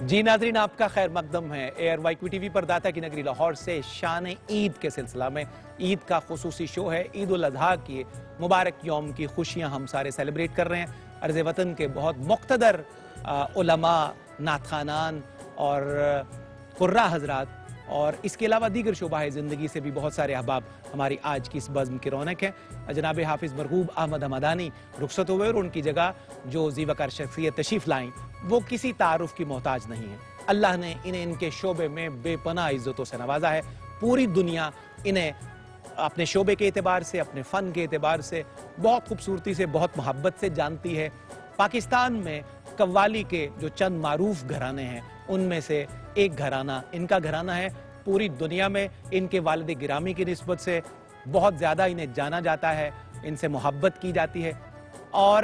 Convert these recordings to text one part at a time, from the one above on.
جی ناظرین، آپ کا خیر مقدم ہے ARYQ TV پر داتا کی نگری لاہور سے شان عید کے سلسلہ میں عید کا خصوصی شو ہے۔ عید الاضحیٰ کی مبارک یوم کی خوشیاں ہم سارے سیلیبریٹ کر رہے ہیں۔ عرض وطن کے بہت مقتدر علماء، نعت خوانان اور قراء حضرات اور اس کے علاوہ دیگر شعبہ زندگی سے بھی بہت سارے احباب ہماری آج کی اس بزم کی رونق ہیں۔ جناب حافظ مرغوب احمد حمدانی رخصت ہوئے اور ان کی جگہ جو زیوکار شخصیت تشریف لائیں وہ کسی تعارف کی محتاج نہیں ہے۔ اللہ نے انہیں ان کے شعبے میں بے پناہ عزتوں سے نوازا ہے۔ پوری دنیا انہیں اپنے شعبے کے اعتبار سے، اپنے فن کے اعتبار سے بہت خوبصورتی سے، بہت محبت سے جانتی ہے۔ پاکستان میں قوالی کے جو چند معروف گھرانے ہیں ان میں سے ایک گھرانہ ان کا گھرانہ ہے۔ پوری دنیا میں ان کے والد گرامی کی نسبت سے بہت زیادہ انہیں جانا جاتا ہے، ان سے محبت کی جاتی ہے، اور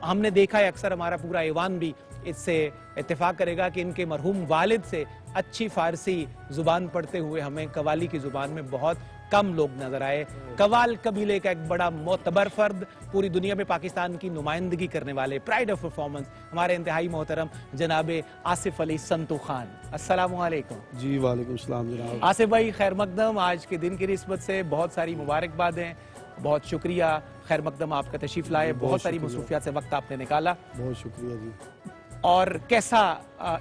ہم نے دیکھا ہے اکثر ہمارا پورا ایوان بھی اس سے اتفاق کرے گا کہ ان کے مرحوم والد سے اچھی فارسی زبان پڑھتے ہوئے ہمیں قوالی کی زبان میں بہت کم لوگ نظر آئے۔ قوال قبیلے کا ایک بڑا معتبر فرد، پوری دنیا میں پاکستان کی نمائندگی کرنے والے، پرائیڈ آف پرفارمنس، ہمارے انتہائی محترم جناب آصف علی سنتو خان، السلام علیکم۔ جی وعلیکم السلام جناب۔ آصف بھائی خیر مقدم، آج کے دن کی نسبت سے بہت ساری مبارکبادیں، بہت شکریہ، خیر مقدم آپ کا تشریف لائے، بہت ساری مصروفیات سے وقت آپ نے نکالا۔ بہت شکریہ جی۔ اور کیسا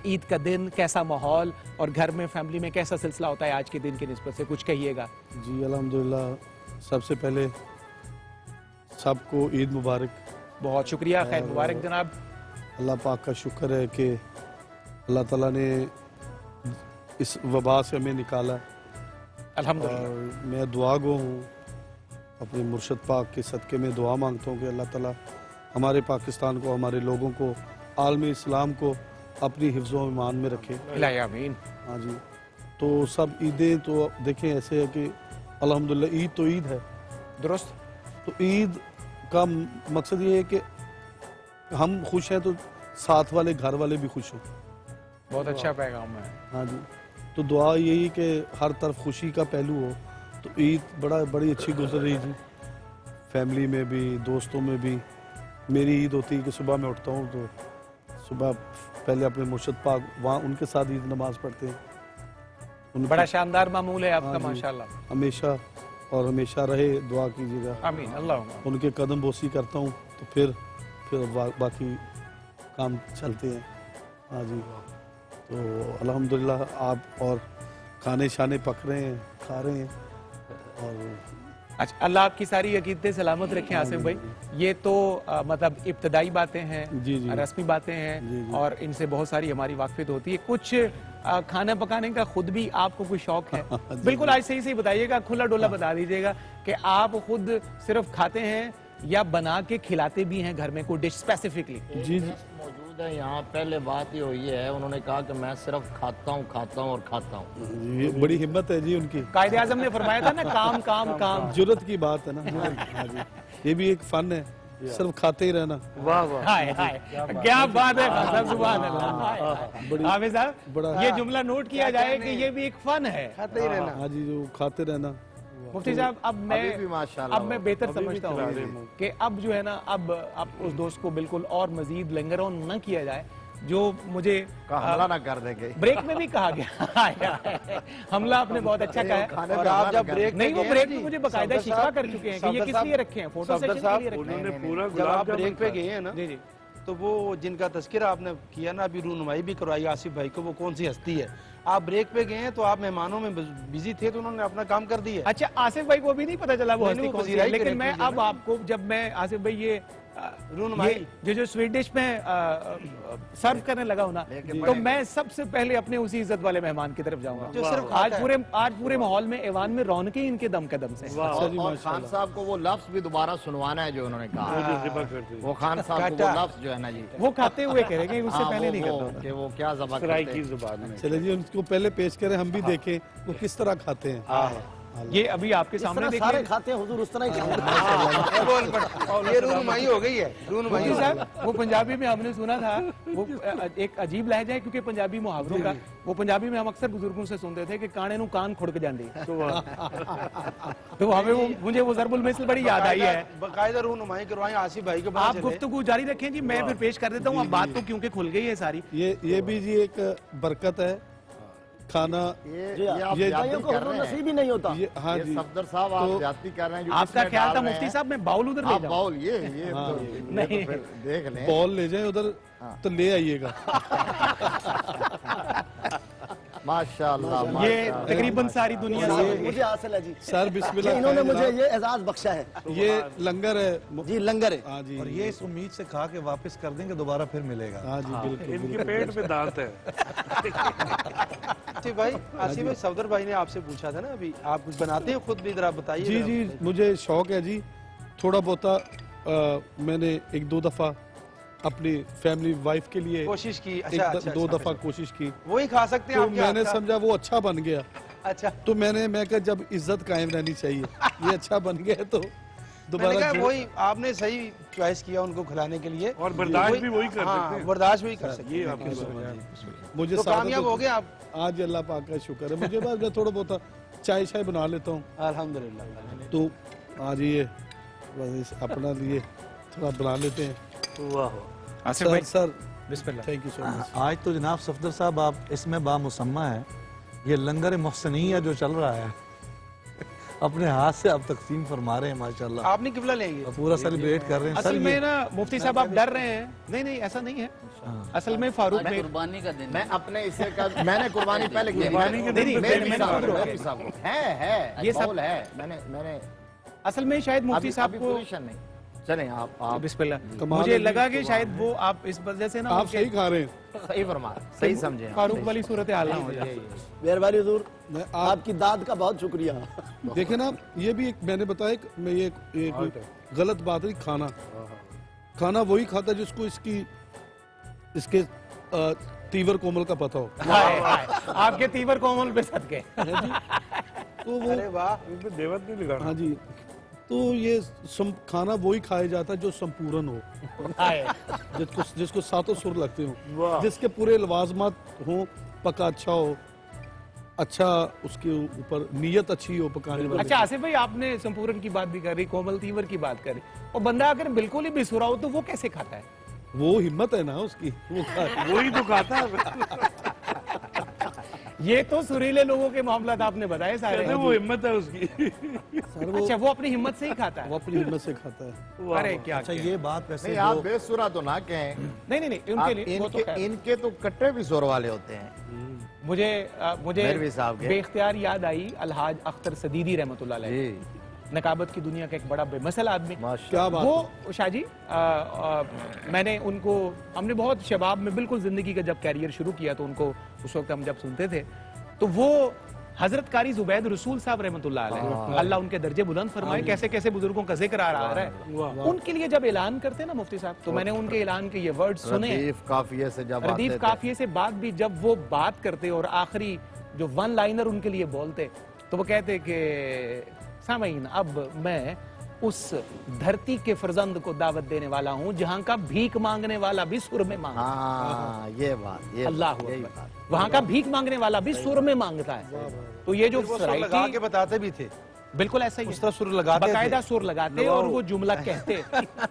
عید کا دن، کیسا ماحول اور گھر میں فیملی میں کیسا سلسلہ ہوتا ہے آج کے دن کی نسبت سے، کچھ کہیے گا؟ جی الحمدللہ، سب سے پہلے سب کو عید مبارک۔ بہت شکریہ، خیر مبارک جناب۔ اللہ پاک کا شکر ہے کہ اللہ تعالیٰ نے اس وبا سے ہمیں نکالا، الحمدللہ۔ اور میں دعا گو ہوں، اپنے مرشد پاک کے صدقے میں دعا مانگتا ہوں کہ اللہ تعالیٰ ہمارے پاکستان کو، ہمارے لوگوں کو، عالم اسلام کو اپنی حفظ و ایمان میں رکھے۔ الہی آمین۔ ہاں جی، تو سب عیدیں تو دیکھیں ایسے ہے کہ الحمدللہ عید تو عید ہے، درست۔ تو عید کا مقصد یہ ہے کہ ہم خوش ہیں تو ساتھ والے گھر والے بھی خوش ہوں۔ بہت اچھا پیغام ہے۔ ہاں جی، تو دعا یہی کہ ہر طرف خوشی کا پہلو ہو۔ تو عید بڑی اچھی گزر رہی تھی، فیملی میں بھی، دوستوں میں بھی۔ میری عید ہوتی ہے کہ صبح میں اٹھتا ہوں تو صبح پہلے اپنے مرشد پاک وہاں ان کے ساتھ عید نماز پڑھتے ہیں۔ بڑا شاندار معمول ہے آپ کا، ماشاءاللہ۔ ہمیشہ اور ہمیشہ رہے، دعا کیجیے گا۔ آمین، اللہ۔ ان کے قدم بوسی کرتا ہوں تو پھر باقی کام چلتے ہیں۔ ہاں جی، تو الحمدللہ آپ اور کھانے شانے پک رہے ہیں، کھا رہے ہیں، اور اچھا، اللہ آپ کی ساری عقیدتیں سلامت رکھیں آصف بھائی۔ یہ تو مطلب ابتدائی باتیں ہیں، رسمی باتیں ہیں، اور ان سے بہت ساری ہماری واقفیت ہوتی ہے۔ کچھ کھانا پکانے کا خود بھی آپ کو کوئی شوق ہے؟ بالکل آج صحیح سے بتائیے گا، کھلا ڈولا بتا دیجیے گا کہ آپ خود صرف کھاتے ہیں یا بنا کے کھلاتے بھی ہیں گھر میں کوئی ڈش اسپیسیفکلی؟ جی موجود ہے یہاں۔ پہلے بات یہ ہوئی ہے، انہوں نے کہا کہ میں صرف کھاتا ہوں اور کھاتا ہوں۔ یہ بڑی ہمت ہے جی ان کی۔ قائد اعظم نے فرمایا تھا نا، کام کام کام، جرت کی بات ہے نا۔ ہاں جی، یہ بھی ایک فن ہے، صرف کھاتے ہی رہنا۔ واہ واہ، ہائے ہائے کیا بات ہے، سبحان اللہ۔ حافظ صاحب یہ جملہ نوٹ کیا جائے کہ یہ بھی ایک فن ہے، کھاتے ہی رہنا۔ ہاں جی، جو کھاتے رہنا۔ مفتی صاحب اب میں بہتر سمجھتا ہوں کہ اب جو ہے نا، اب اس دوست کو بالکل اور مزید لنگر آن نہ کیا جائے جو مجھے حملہ نہ کر دیں گے۔ بریک میں بھی کہا گیا، حملہ آپ نے بہت اچھا کہا ہے، اور آپ جب بریک نہیں وہ بریک میں مجھے باقاعدہ شکوا کر چکے ہیں کہ یہ کس لیے رکھے ہیں، فوٹو سیشن کے لیے رکھے ہیں۔ جب آپ بریک پہ گئے ہیں نا، جی جی، تو وہ جن کا تذکرہ آپ نے کیا نا، ابھی رونمائی بھی کروائی آصف بھائی کو، وہ کون سی ہستی ہے؟ آپ بریک پہ گئے ہیں تو آپ مہمانوں میں بزی تھے تو انہوں نے اپنا کام کر دیا۔ اچھا آصف بھائی کو بھی نہیں پتا چلا وہ ہستی کون سی ہے، لیکن میں اب آپ کو، جب میں آصف بھائی یہ جو سویٹ ڈش میں سرو کرنے لگا ہوں نا، تو میں سب سے پہلے اپنے اسی عزت والے مہمان کی طرف جاؤں گا۔ آج پورے ماحول میں، ایوان میں رونقیں ان کے دم قدم سے۔ اور خان صاحب کو وہ لفظ بھی دوبارہ سنوانا ہے جو انہوں نے کہا، وہ خان صاحب کو وہ لفظ جو ہے نا جی، وہ کھاتے ہوئے کہہ رہے ہیں، اس سے پہلے نہیں کرتا کہ وہ کیا ذبح کرتے ہیں۔ چلے جی، ان کو پہلے پیش کریں، ہم بھی دیکھیں وہ کس طرح کھاتے ہیں۔ یہ ابھی آپ کے اس سامنے طرح سارے دیکھیں کھاتے ہیں حضور اس طرح ہی کھاتے ہیں یہ رونمائی ہو گئی ہے رونمائی مفتی ہو گئی صاحب وہ پنجابی میں ہم نے سنا تھا وہ ایک عجیب لہجہ ہے کیونکہ پنجابی محاوروں کا وہ پنجابی میں ہم اکثر بزرگوں سے سنتے تھے کہ کانے نو کان کھڑک جاندی تو ہمیں مجھے وہ ضرب المثل بڑی یاد آئی ہے. باقاعدہ رونمائی کروائیں آصف بھائی کے پاس آپ چلے. گفتگو جاری رکھیں جی میں پھر پیش کر دیتا ہوں اب بات تو کیونکہ کھل گئی ہے ساری. یہ بھی جی ایک برکت ہے کھانا. جی آپ بھائیوں کو حضور نصیب ہی نہیں ہوتا. ہاں یہ جی صفدر صاحب آپ زیادتی کر رہے ہیں جو آپ کا خیال تھا مفتی صاحب میں باؤل ادھر لے آپ جاؤں. باؤل یہ نہیں. تو پھر دیکھ لیں بال لے جائیں ادھر تو لے آئیے گا. ماشاءاللہ یہ تقریباً ساری دنیا سے مجھے حاصل ہے جی سر بسم جی اللہ. انہوں نے مجھے یہ اعزاز بخشا ہے. یہ لنگر ہے. جی لنگر ہے. ہاں جی اور یہ اس امید سے کھا کے واپس کر دیں کہ دوبارہ پھر ملے گا. ہاں جی بالکل. ان کے پیٹ میں دانت ہے. آصف بھائی صفدر بھائی نے آپ سے پوچھا تھا نا ابھی آپ کچھ بناتے ہیں خود بھی ذرا بتائیے. جی جی مجھے شوق ہے جی تھوڑا بہت. میں نے ایک دو دفعہ اپنی فیملی وائف کے لیے کوشش کی. ایک دو دفعہ کوشش کی وہی کھا سکتے ہیں تو آپ میں نے سمجھا وہ اچھا بن گیا. اچھا تو میں کہا جب عزت قائم رہنی چاہیے یہ اچھا بن گیا تو میں نے دوبارہ کہا وہی آپ نے صحیح چوائس کیا ان کو کھلانے کے لیے اور برداشت بھی وہی کر سکتے ہیں. برداشت وہی کر سکتے یہ ہیں. آپ کی بات ہے. مجھے تو کامیاب ہو گئے آپ. آج اللہ پاک کا شکر ہے. مجھے بعد میں تھوڑا بہت چائے شائے بنا لیتا ہوں الحمدللہ. تو آج یہ بس اپنا لیے تھوڑا بنا لیتے ہیں. آصف بھائی سر بسم اللہ. تھینک یو سو مچ. آج تو جناب صفدر صاحب آپ اس میں بامسمہ ہے. یہ لنگر محسنیہ جو چل رہا ہے اپنے ہاتھ سے آپ تقسیم فرما رہے ہیں ماشاءاللہ. آپ نے قبلہ لیں گے. پورا سیلیبریٹ کر رہے ہیں. اصل میں نا مفتی صاحب آپ ڈر رہے ہیں. نہیں ایسا نہیں ہے. اصل میں فاروق میں قربانی کا دن میں اپنے اسے کا میں نے قربانی پہلے کی قربانی کے دن ہے یہ یہ سب- سب ہے میں نے اصل میں شاید مفتی صاحب کو پوزیشن نہیں. چلیں آپ بسم اللہ. کمال مجھے ہے لگا جی. کہ شاید وہ آپ اس وجہ سے نا آپ صحیح کھا رہے ہیں. صحیح فرما صحیح سمجھیں. فاروق والی صورت حال نہ ہو جائے. مہربانی حضور میں آپ کی داد کا بہت شکریہ. دیکھیں نا یہ بھی ایک میں نے بتایا کہ میں یہ ایک غلط بات ہے. کھانا وہی کھاتا جس کو اس کے تیور کومل کا پتہ ہو. آپ کے تیور کومل پہ صدقے. تو وہ ارے واہ. دیوت نہیں لگانا. ہاں جی تو یہ کھانا وہی کھایا جاتا ہے جو سمپورن ہو, جس کو ساتوں سر لگتے ہوں, جس کے پورے لوازمات ہوں, پکا اچھا ہو, اچھا اس کے اوپر نیت اچھی ہو پکانے والی. اچھا آصف بھائی آپ نے سمپورن کی بات بھی کر رہی, کومل تیور کی بات کر رہی, اور بندہ اگر بالکل ہی بسورا ہو تو وہ کیسے کھاتا ہے؟ وہ ہمت ہے نا اس کی, وہی تو کھاتا ہے. یہ تو سریلے لوگوں کے معاملات آپ نے بتائے سارے. وہ ہمت ہے اس کی. اچھا وہ اپنی ہمت سے ہی کھاتا وہ ہے. اپنی ہمت سے کھاتا ہے. ارے کیا اچھا یہ بات ویسے نہیں آپ بے سورا تو نہ کہیں, نہیں ان کے لیے وہ تو خیر. ان کے تو کٹے بھی سور والے ہوتے ہیں. مجھے مہروی صاحب کے بے اختیار یاد آئی الحاج اختر صدیدی رحمۃ اللہ علیہ, جی نقابت کی دنیا کا ایک بڑا بے مثل آدمی. کیا بات وہ شاہ جی میں نے ان کو, ہم نے بہت شباب میں بالکل زندگی کا جب کیریئر شروع کیا تو ان کو اس وقت ہم جب سنتے تھے تو وہ حضرت قاری زبید رسول صاحب رحمۃ اللہ علیہ, اللہ ان کے درجے بلند فرمائے, کیسے کیسے بزرگوں کا ذکر آ رہا ہے. ان کے لیے جب اعلان کرتے نا مفتی صاحب تو میں نے ان کے اعلان کے یہ ورڈ سنے. ردیف قافیے سے جب آتے ردیف تھے, قافیے سے بعد بھی جب وہ بات کرتے اور آخری جو ون لائنر ان کے لیے بولتے تو وہ کہتے کہ سامعین اب میں اس دھرتی کے فرزند کو دعوت دینے والا ہوں جہاں کا بھیک مانگنے والا بھی سر میں مانگتا ہے. ہاں یہ بات, یہ اللہ یہی اکبر. بات. وہاں کا بھیک مانگنے والا بھی سر میں مانگتا ہے. تو یہ جو وہ سر لگا سرائٹی کے بتاتے بھی تھے, بالکل ایسا ہی اس طرح سر لگاتے تھے. باقاعدہ سر لگاتے اور وہ جملہ کہتے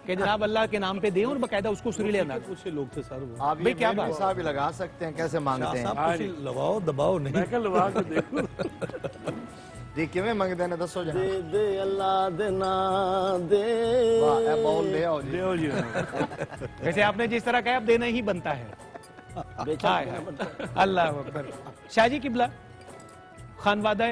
کہ جناب اللہ کے نام پہ دیں اور باقاعدہ اس کو سریلے انداز. کچھ لوگ تھے سر وہ. آپ بھئی یہ کیا مولوی بات؟ صاحب ہی لگا سکتے ہیں کیسے مانگتے ہیں. صاحب کچھ لواؤ دباؤ میں نہیں. کہا لوا کے دیکھو. جی کیویں منگتے ہیں دسو جناب. دے دے اللہ دینا دے. واہ اے باؤل لے آؤ جی. دیو جی. ویسے آپ نے جس طرح کہا اب دینا ہی بنتا ہے. ہائے ہائے. اللہ اکبر. شاہ جی قبلہ خانوادہ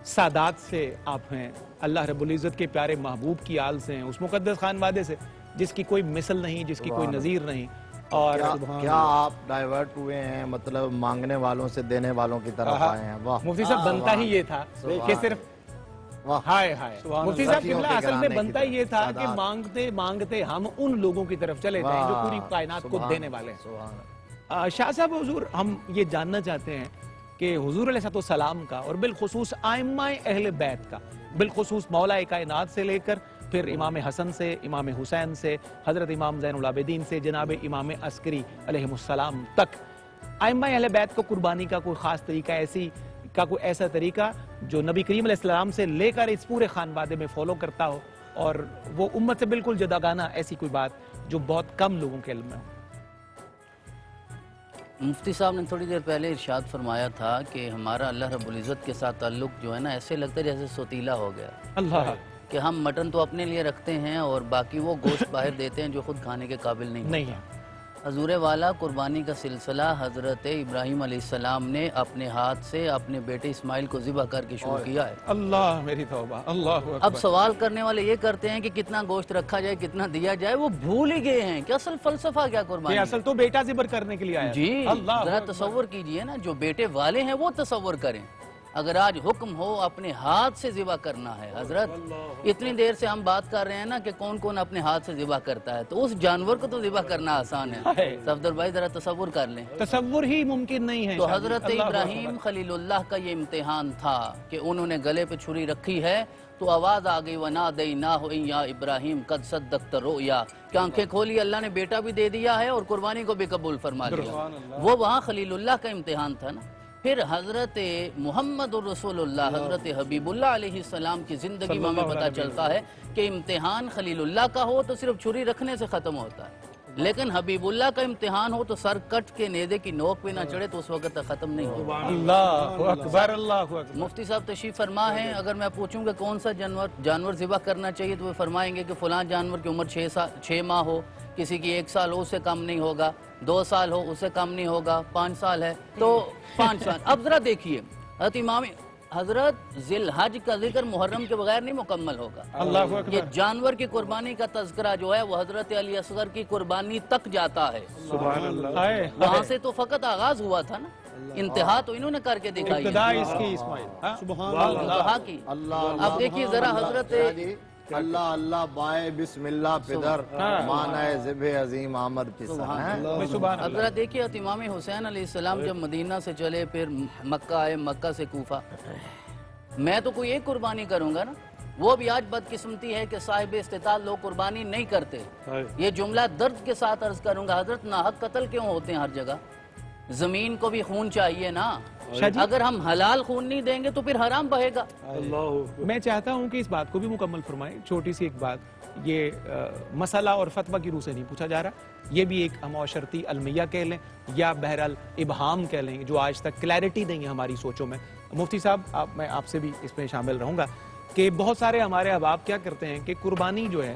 سادات سے آپ ہیں, اللہ رب العزت کے پیارے محبوب کی آل سے ہیں, اس مقدس خانوادے سے جس کی کوئی مثل نہیں, جس کی کوئی نظیر نہیں. اور کیا آپ ڈائیورٹ ہوئے ہیں, مطلب مانگنے والوں سے دینے والوں کی طرف آئے ہیں. واہ مفتی صاحب بنتا ہی یہ تھا کہ صرف ہائے ہائے. مفتی صاحب قبلہ اصل میں بنتا ہی یہ تھا کہ مانگتے مانگتے ہم ان لوگوں کی طرف چلے جائیں جو پوری کائنات کو دینے والے ہیں. شاہ صاحب حضور ہم یہ جاننا چاہتے ہیں کہ حضور علیہ السلام کا اور بالخصوص ائمہ اہل بیت کا، بالخصوص مولا کائنات سے لے کر پھر امام حسن سے، امام حسین سے، حضرت امام زین العابدین سے، جناب امام عسکری علیہ السلام تک، ائمہ اہل بیت کو قربانی کا کوئی خاص طریقہ کوئی ایسا طریقہ جو نبی کریم علیہ السلام سے لے کر اس پورے خانوادے میں فالو کرتا ہو اور وہ امت سے بالکل جداگانہ ایسی کوئی بات جو بہت کم لوگوں کے علم میں ہو؟ مفتی صاحب نے تھوڑی دیر پہلے ارشاد فرمایا تھا کہ ہمارا اللہ رب العزت کے ساتھ تعلق جو ہے نا ایسے لگتا ہے جیسے سوتیلا ہو گیا، اللہ کہ ہم مٹن تو اپنے لیے رکھتے ہیں اور باقی وہ گوشت باہر دیتے ہیں جو خود کھانے کے قابل نہیں ہے۔ حضور والا قربانی کا سلسلہ حضرت ابراہیم علیہ السلام نے اپنے ہاتھ سے اپنے بیٹے اسماعیل کو ذبح کر کے شروع کیا ہے۔ اللہ میری توبہ، اللہ اکبر۔ اب سوال کرنے والے یہ کرتے ہیں کہ کتنا گوشت رکھا جائے، کتنا دیا جائے، وہ بھول ہی گئے ہیں کہ اصل فلسفہ کیا قربانی یہ ہے۔ اصل تو بیٹا ذبح کرنے کے لیے آیا جی اللہ ذرا تصور کیجئے نا، جو بیٹے والے ہیں وہ تصور کریں، اگر آج حکم ہو اپنے ہاتھ سے ذبح کرنا ہے، حضرت اتنی دیر سے ہم بات کر رہے ہیں نا کہ کون کون اپنے ہاتھ سے ذبح کرتا ہے، تو اس جانور کو تو ذبح کرنا آسان ہے۔ صفدر بھائی ذرا تصور کر لیں، تصور ہی ممکن نہیں ہے۔ تو حضرت ابراہیم خلیل اللہ کا یہ امتحان تھا کہ انہوں نے گلے پہ چھری رکھی ہے تو آواز آ گئی وَنَادَيْنَاهُ إِن يَا إِبْرَاهِيمُ قَدْ صَدَّقْتَ الرُّؤْيَا، کہ آنکھیں کھولی، اللہ نے بیٹا بھی دے دیا ہے اور قربانی کو بھی قبول فرما لیا۔ وہ وہاں خلیل اللہ کا امتحان تھا نا۔ پھر حضرت محمد رسول اللہ، حضرت حبیب اللہ علیہ السلام کی زندگی میں ہمیں پتہ چلتا ہے کہ امتحان خلیل اللہ کا ہو تو صرف چھری رکھنے سے ختم ہوتا ہے، لیکن حبیب اللہ کا امتحان ہو تو سر کٹ کے نیزے کی نوک پہ نہ چڑھے تو اس وقت تک ختم نہیں ہوتا۔ اللہ اکبر، اللہ اکبر۔ مفتی صاحب تشریف فرما ہیں، اگر میں پوچھوں کہ کون سا جانور ذبح کرنا چاہیے تو وہ فرمائیں گے کہ فلاں جانور کی عمر 6 ماہ ہو، کسی کی 1 سال ہو، اس سے کم نہیں ہوگا، 2 سال ہو، اس سے کم نہیں ہوگا، 5 سال ہے تو 5 سال۔ اب ذرا دیکھیے حضرت ذی الحج کا ذکر محرم کے بغیر نہیں مکمل ہوگا۔ اللہ اکبر۔ یہ جانور کی قربانی کا تذکرہ جو ہے وہ حضرت علی اصغر کی قربانی تک جاتا ہے، سبحان اللہ۔ وہاں سے تو فقط آغاز ہوا تھا نا، انتہا تو انہوں نے کر کے دکھائی ہے، ابتدا اس کی اسماعیل۔ انتہا کی۔ اب دیکھیے ذرا حضرت اللہ اللہ بائے بسم اللہ پدر مانائے ذبح عظیم آمد پسر۔ اب ذرا دیکھیے امام حسین علیہ السلام جب مدینہ سے چلے پھر مکہ آئے، مکہ سے کوفہ، میں تو کوئی ایک قربانی کروں گا نا، وہ بھی آج بدقسمتی ہے کہ صاحب استطاعت لوگ قربانی نہیں کرتے۔ یہ جملہ درد کے ساتھ عرض کروں گا، حضرت ناحق قتل کیوں ہوتے ہیں ہر جگہ؟ زمین کو بھی خون چاہیے نا، اگر ہم حلال خون نہیں دیں گے تو پھر حرام بہے گا۔ میں چاہتا ہوں کہ اس بات کو بھی مکمل فرمائیں، چھوٹی سی ایک بات، یہ مسئلہ اور فتویٰ کی روح سے نہیں پوچھا جا رہا، یہ بھی ایک معاشرتی المیہ کہہ لیں یا بہرحال ابہام کہہ لیں جو آج تک کلیئرٹی نہیں ہے ہماری سوچوں میں۔ مفتی صاحب میں آپ سے بھی اس میں شامل رہوں گا کہ بہت سارے ہمارے احباب کیا کرتے ہیں کہ قربانی جو ہے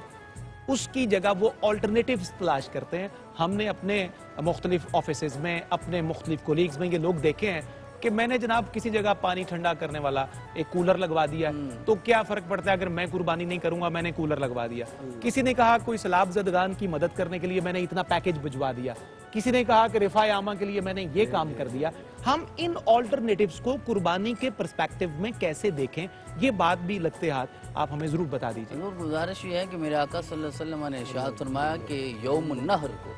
اس کی جگہ وہ آلٹرنیٹیوز تلاش کرتے ہیں۔ ہم نے اپنے مختلف آفیسز میں، اپنے مختلف کولیگز میں یہ لوگ دیکھے ہیں کہ میں نے جناب کسی جگہ پانی ٹھنڈا کرنے والا ایک کولر لگوا دیا، تو کیا فرق پڑتا ہے اگر میں قربانی نہیں کروں گا، میں نے کولر لگوا دیا۔ کسی نے کہا کوئی سیلاب زدگان کی مدد کرنے کے لیے میں نے اتنا پیکج بھجوا دیا، کسی نے کہا کہ رفاع عامہ کے لیے میں نے یہ کام کر دیا۔ ہم ان آلٹرنیٹیوز کو قربانی کے پرسپیکٹیو میں کیسے دیکھیں، یہ بات بھی لگتے ہاتھ آپ ہمیں ضرور بتا دیجیے۔ ضرور گزارش یہ ہے کہ میرے آقا صلی اللہ علیہ وسلم نے ارشاد فرمایا کہ یوم النحر کو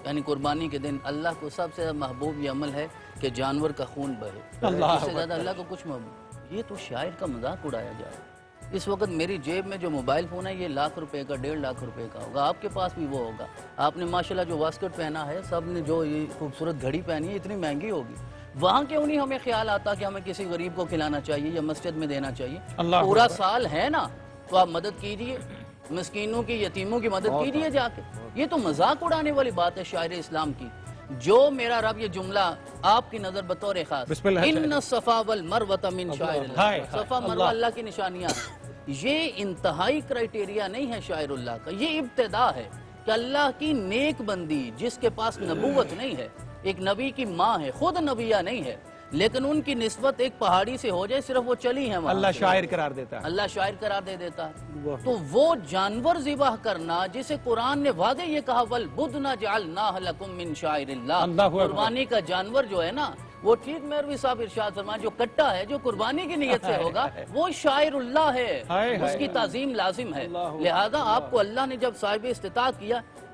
یعنی قربانی کے دن اللہ کو سب سے محبوب یہ عمل ہے کہ جانور کا خون بہے، اس سے زیادہ اللہ کو کچھ محبوب۔ یہ تو شاعر کا مذاق اڑایا جا رہا ہے۔ اس وقت میری جیب میں جو موبائل فون ہے یہ لاکھ روپے کا، 1.5 لاکھ روپے کا ہوگا، آپ کے پاس بھی وہ ہوگا۔ آپ نے ماشاءاللہ جو واسکٹ پہنا ہے، سب نے جو یہ خوبصورت گھڑی پہنی ہے اتنی مہنگی ہوگی، وہاں کیوں نہیں ہمیں خیال آتا کہ ہمیں کسی غریب کو کھلانا چاہیے یا مسجد میں دینا چاہیے؟ پورا سال ہے نا تو آپ مدد کیجئے، مسکینوں کی، یتیموں کی مدد کیجئے جا کے۔ یہ تو مذاق اڑانے والی بات ہے شاعر اسلام کی۔ جو میرا رب یہ جملہ آپ کی نظر بطور خاص، ان الصفا والمروۃ من شعائر اللہ، صفا مروہ اللہ کی نشانیاں ہیں، یہ انتہائی کرائٹیریا نہیں ہے شاعر اللہ کا، یہ ابتدا ہے کہ اللہ کی نیک بندی جس کے پاس نبوت نہیں ہے، ایک نبی کی ماں ہے، خود نبیہ نہیں ہے، لیکن ان کی نسبت ایک پہاڑی سے ہو جائے، صرف وہ چلی ہیں، اللہ شاعر قرار دیتا ہے، اللہ شاعر قرار دے دیتا ہے۔ تو وہ جانور ذبح کرنا جسے قرآن نے واضح یہ کہا وَالْبُدْنَ جَعَلْنَاهَ لَكُم مِّن شَعَائِرِ اللَّهِ، قربانی کا جانور جو ہے نا وہ ٹھیک مہروی صاحب ارشاد فرمائیں، جو کٹا ہے جو قربانی کی نیت سے ہوگا وہ شاعر اللہ ہے، اس کی تعظیم لازم ہے۔ لہذا آپ کو اللہ نے جب صاحب استطاعت کیا،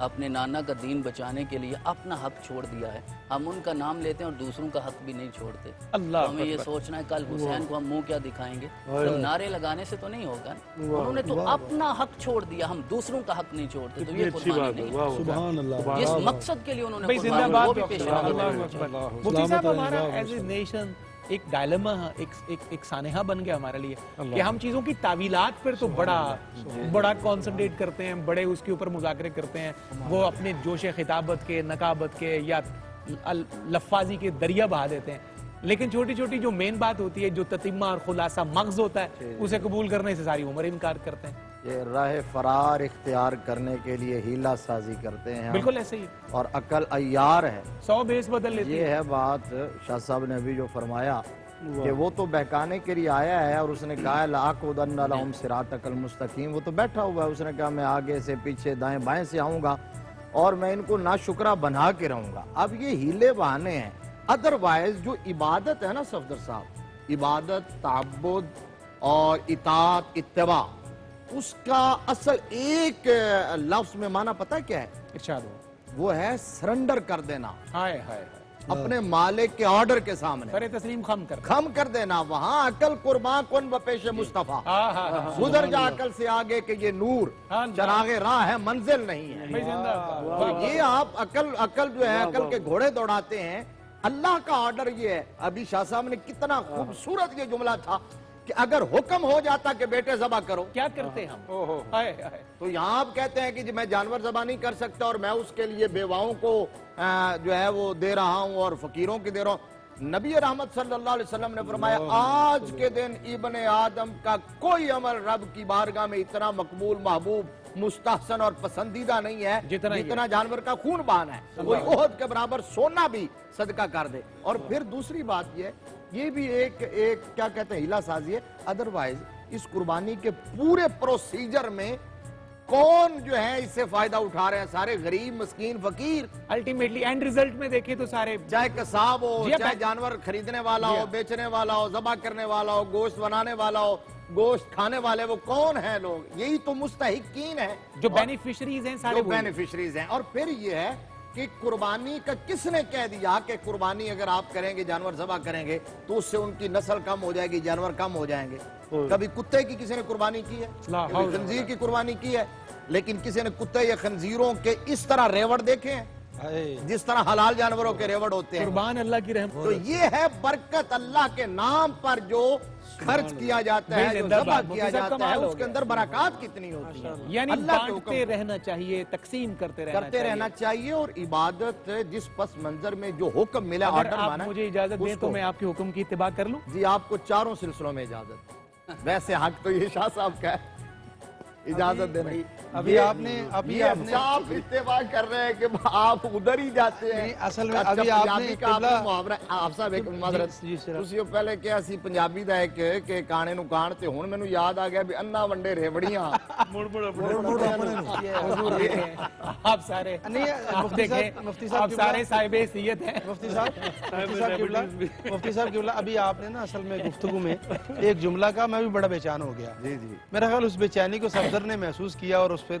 اپنے نانا کا دین بچانے کے لیے اپنا حق چھوڑ دیا ہے. ہم ان کا نام لیتے ہیں اور دوسروں کا حق بھی نہیں چھوڑتے. اللہ ہمیں یہ سوچنا ہے کل حسین کو ہم منہ کیا دکھائیں گے. تو نعرے لگانے سے تو نہیں ہوگا. انہوں نے تو اپنا حق چھوڑ دیا, ہم دوسروں کا حق نہیں چھوڑتے. تو یہ قربانی نہیں ہے. سبحان اللہ. جس مقصد کے لیے انہوں نے بھائی زندہ قربانی باد. وہ بھی پیش اللہ اکبر. مفتی صاحب ہمارا اللہ ایز اے نیشن ایک ڈائلما, ایک سانحہ بن گیا ہمارے لیے کہ ہم چیزوں کی تعویلات پر تو بڑا کانسنٹریٹ کرتے ہیں, بڑے اس کے اوپر مذاکرے کرتے ہیں, وہ اپنے جوش خطابت کے, نقابت کے یا لفاظی کے دریا بہا دیتے ہیں. لیکن چھوٹی چھوٹی جو مین بات ہوتی ہے, جو تتمہ اور خلاصہ مغز ہوتا ہے, اسے قبول کرنے سے ساری عمر انکار کرتے ہیں. یہ راہ فرار اختیار کرنے کے لیے ہیلا سازی کرتے ہیں. بالکل ایسے ہی, اور عقل عیار ہے. 100 بیس بدل لیتی یہ ہے بات شاہ صاحب نے ابھی جو فرمایا کہ وہ تو بہکانے کے لیے آیا ہے, اور اس نے کہا لَأَقْعُدَنَّ لَهُمْ صِرَاطَكَ الْمُسْتَقِيمَ. وہ تو بیٹھا ہوا ہے, اس نے کہا میں آگے سے پیچھے دائیں بائیں سے آؤں گا اور میں ان کو ناشکرہ بنا کے رہوں گا. اب یہ ہیلے بہانے ہیں. ادروائز جو عبادت ہے نا صفدر صاحب, عبادت, تعبد اور اطاعت, اتباع, اس کا اصل ایک لفظ میں معنی پتہ کیا ہے؟ ارشاد ہو. وہ ہے سرنڈر کر دینا ہائے ہائے اپنے مالک کے آرڈر کے سامنے, سر تسلیم خم کر دینا. وہاں عقل قربان کن بپیش مصطفیٰ, گزر جا عقل سے آگے کہ یہ نور چراغ راہ ہے, منزل نہیں ہے. تو یہ آپ عقل جو ہے, عقل کے گھوڑے دوڑاتے ہیں. اللہ کا آرڈر یہ ہے. ابھی شاہ صاحب نے کتنا خوبصورت یہ جملہ تھا کہ اگر حکم ہو جاتا کہ بیٹے ذبح کرو, کیا کرتے ہم. تو یہاں آپ کہتے ہیں کہ میں جانور ذبح نہیں کر سکتا اور میں اس کے لیے بیواؤں کو جو ہے وہ دے رہا ہوں اور فقیروں کی دے رہا ہوں. نبی رحمت صلی اللہ علیہ وسلم نے فرمایا آج کے دن ابن آدم کا کوئی عمل رب کی بارگاہ میں اتنا مقبول, محبوب, مستحسن اور پسندیدہ نہیں ہے جتنا جانور کا خون بہانا ہے. کوئی احد کے برابر سونا بھی صدقہ کر دے. اور پھر دوسری بات یہ بھی ایک کیا کہتے ہیں, ہیلا سازی ہے. ادروائز اس قربانی کے پورے پروسیجر میں کون جو ہے اس سے فائدہ اٹھا رہے ہیں؟ سارے غریب, مسکین, فقیر. الٹیمیٹلی اینڈ ریزلٹ میں دیکھیں تو سارے, چاہے قصاب ہو, چاہے جانور خریدنے والا ہو, بیچنے والا ہو, ذبح کرنے والا ہو, گوشت بنانے والا ہو, گوشت کھانے والے, وہ کون ہیں لوگ؟ یہی تو مستحقین ہیں, جو بینیفیشریز ہیں, سارے بینیفیشریز ہیں. اور پھر یہ ہے کہ قربانی کا کس نے کہہ دیا کہ قربانی اگر آپ کریں گے, جانور ذبح کریں گے تو اس سے ان کی نسل کم ہو جائے گی, جانور کم ہو جائیں گے. کبھی کتے کی کسی نے قربانی کی ہے, کبھی خنزیر کی قربانی کی ہے, لیکن کسی نے کتے یا خنزیروں کے اس طرح ریوڑ دیکھے ہیں جس طرح حلال جانوروں کے ریوڑ ہوتے ہیں؟ قربان اللہ کی رحمت. تو یہ ہے برکت. اللہ کے نام پر جو خرچ کیا جاتا ہے, جو ذبح کیا جاتا ہے, اس کے اندر برکات کتنی ہوتی ہے. یعنی بانٹتے رہنا چاہیے, تقسیم کرتے رہنا چاہیے. اور عبادت جس پس منظر میں جو حکم ملا, اگر آپ مجھے اجازت دیں تو میں آپ کے حکم کی اتباع کر لوں. جی آپ کو چاروں سلسلوں میں اجازت. ویسے حق تو یہ شاہ صاحب کا ہے, اجازت دینا. ابھی آپ نے آپ اتباع کر رہے ہیں کہ آپ ادھر ہی جاتے ہیں. اصل میں ابھی آپ نے آپ صاحب ایک معذرت, تسی پہلے کیا سی پنجابی دا ایک کہ کانے نو کان, تے ہن مینوں یاد آ گیا بھی انا ونڈے ریوڑیاں. آپ سارے مفتی صاحب سارے صاحب حیثیت ہیں. مفتی صاحب قبلہ, ابھی آپ نے نا اصل میں گفتگو میں ایک جملہ کا میں بھی بڑا بے چین ہو گیا. جی جی, میرا خیال اس بے چینی کو صفدر نے محسوس کیا اور اس پہ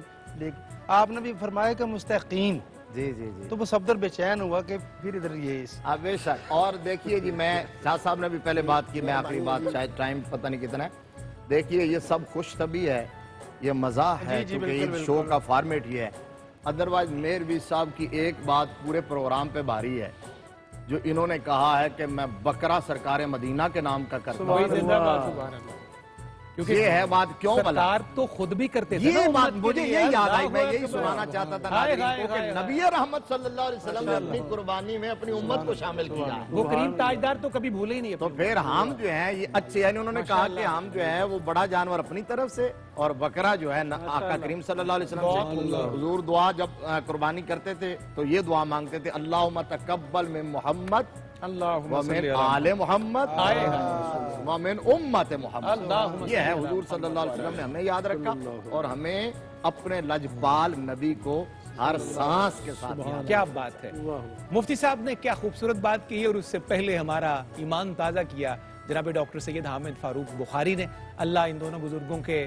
آپ نے بھی فرمایا کہ مستحقین. جی جی جی, تو وہ صفدر بے چین ہوا کہ پھر ادھر یہ بے شک. اور دیکھیے جی, میں شاہ صاحب نے بھی پہلے بات کی, میں آخری بات, شاید ٹائم پتہ نہیں کتنا ہے. دیکھیے یہ سب خوش طبی ہے, یہ مزاح ہے, کیونکہ اس شو کا فارمیٹ یہ ہے. ادروائز میروی صاحب کی ایک بات پورے پروگرام پہ بھاری ہے, جو انہوں نے کہا ہے کہ میں بکرا سرکار مدینہ کے نام کا کرتا ہوں. یہ ہے بات, کیوں سرکار تو خود بھی کرتے تھے. یہ بات مجھے یہی یاد آئی, میں یہی سنانا چاہتا تھا ناظرین کو کہ نبی رحمت صلی اللہ علیہ وسلم نے اپنی قربانی میں اپنی امت کو شامل کیا. وہ کریم تاجدار تو کبھی بھولے ہی نہیں. تو پھر ہم جو ہیں یہ اچھے, یعنی انہوں نے کہا کہ ہم جو ہے وہ بڑا جانور اپنی طرف سے, اور بکرا جو ہے آقا کریم صلی اللہ علیہ وسلم سے. حضور دعا جب قربانی کرتے تھے تو یہ دعا مانگتے تھے, اللہم تقبل من محمد ومن آل محمد ومن امت محمد. یہ ہے حضور صلی اللہ علیہ وسلم نے ہمیں یاد رکھا, اور ہمیں اپنے لجپال نبی کو ہر سانس کے ساتھ. کیا بات ہے. مفتی صاحب نے کیا خوبصورت بات کی, اور اس سے پہلے ہمارا ایمان تازہ کیا جناب ڈاکٹر سید حامد فاروق بخاری نے. اللہ ان دونوں بزرگوں کے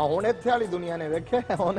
ਹੁਣ ਇੱਥੇ ਵਾਲੀ ਦੁਨੀਆ ਨੇ ਵੇਖਿਆ ਹੁਣ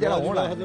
ਜਿਹੜਾ ਹੁਣ